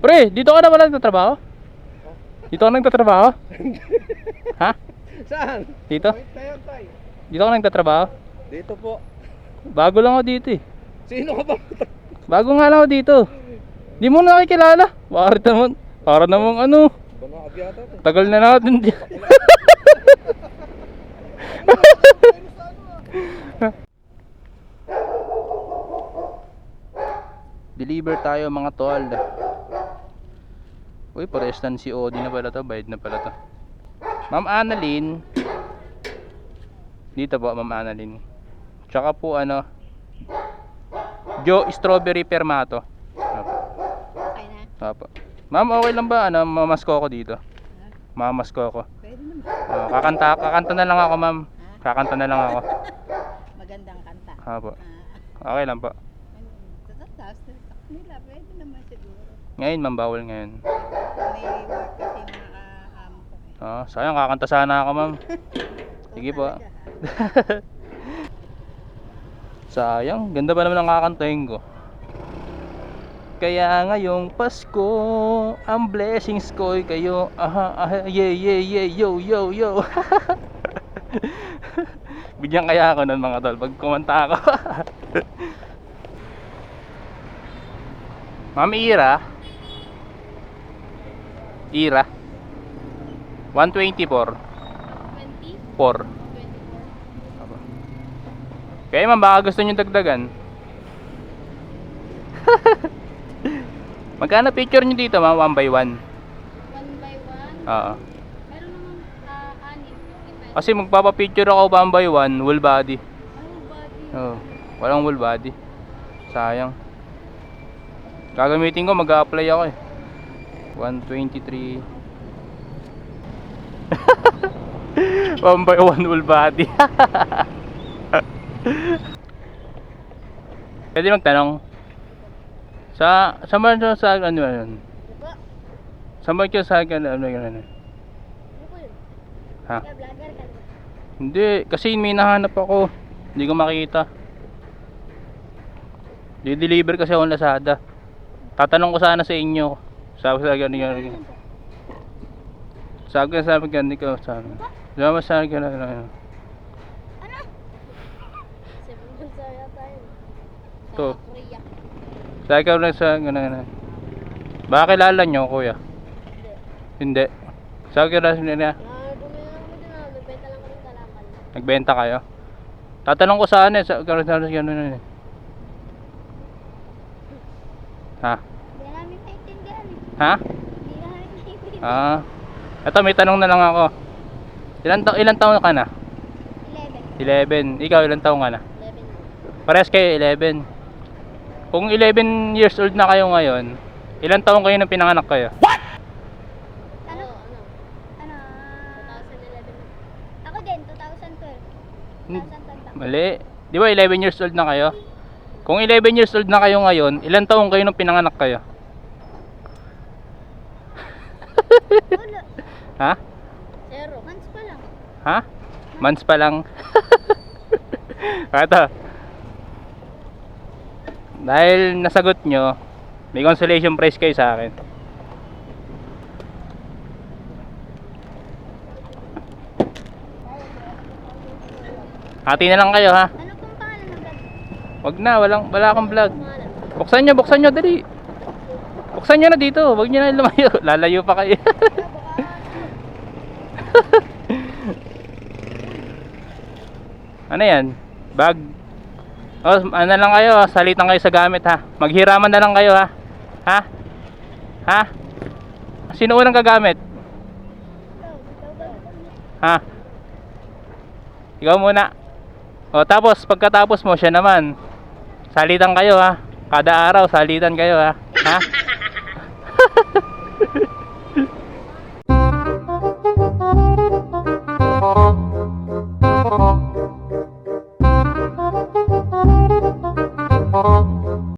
Pre, dito ka na wala nagtatrabaho? Dito ka nagtatrabaho? Ha? Saan? Dito? Wait na yun, tay. Dito ka nagtatrabaho? Dito po. Bago lang ako dito eh. Sino ka ba? Bago nga lang ako dito. Di mo na nakikilala. Bakit naman? Para namang ano. Banakag yata to. Tagal na natin dyan. Deliver tayo mga tol. Uy, parestan si Odi na pala to. Bayad na pala to. Ma'am Annalyn. Dito po, Ma'am Annalyn. Tsaka po ano, Joe Strawberry Permato. Apo. Okay na? Apo. Ma'am, okay lang ba? Ano, mamasko ako dito. Mamasko ako. Pwede naman. Kakanta na lang ako, ma'am. Kakanta na lang ako. Magandang kanta. Apo. Okay lang po. Tapos nila, pwede naman siguro. Ngayon, ma'am, bawal ngayon. May work kasi mga amo ko eh. Sayang, kakanta sana ako, ma'am. Sige po. Talaga, ha? Sayang, ganda pa naman ang kakantahin ko. Kaya ngayong Pasko, ang blessings ko ay kayo. Yeah, yeah, yeah, yo, yo, yo. Bigyan kaya ako nun mga tol, pag kumanta ako. Ma'am Ira. Ira 124 20? 4. 24? Kaya ma'am, baka gusto nyo dagdagan. Magkano picture nyo dito ma'am? 1 by 1? 1 by 1? Oo. Meron naman 6. Kasi magpapapicture ako 1 by 1, full body. Ano body? Oo. Walang full body. Sayang. Gagamitin ko, mag-a-apply ako eh. 123. 1 by 1 full body. Pwede magtanong. Sa ano yun? Saan ba kayo sa ano yun? Ano ko yun? Ha? Kaya vlogger ka diba? Hindi, kasi may nahanap ako. Hindi ko makita. Di-deliver kasi ako ng Lazada. Tatanong ko sana sa inyo. Sabi ko sa Ano? 7 Ito. months yata yun. Ito. Sa Korea. Sabi ko lang sa gano'n. Baka kilala nyo, kuya? Hindi. Hindi. Sabi ko lang niya. Bumili lang mo din nagbenta lang kami kalaman. Nagbenta kayo? Tatanong ko sana eh. Sa gano'n. Ha? Hindi namin naiintindihan eh. Ha? Hindi namin naiintindihan. Ito, may tanong na lang ako. Ilan taon ka na? 11. 11. Ikaw, ilan taon ka na? 11. Parehas kayo, 11. Kung 11 years old na kayo ngayon, ilan taon kayo nang pinanganak kayo? Ano? Ano? 2011. Ako din, 2012. 2012. Mali. Di ba 11 years old na kayo? Kung 11 years old na kayo ngayon, ilan taon kayo nang pinanganak kayo? Wala. Ha? 0. Months pa lang. Ha? Months pa lang. Ito. Dahil nasagot nyo, may consolation prize kayo sa akin. Hati na lang kayo ha. Ano pong pangalan ng vlog? Wag na, wala akong vlog. Pangalan? Buksan nyo, dali. Buksan nyo na dito, wag nyo na lumayo. Lalayo pa kayo. Ano yan? Bag. Ano lang kayo, salitan kayo sa gamit ha. Maghiraman na lang kayo ha. Ha? Ha? Sino unang gagamit? Ha? Ikaw muna. Tapos pagkatapos mo siya naman. Salitan kayo ha. Kada araw salitan kayo ha. Ha?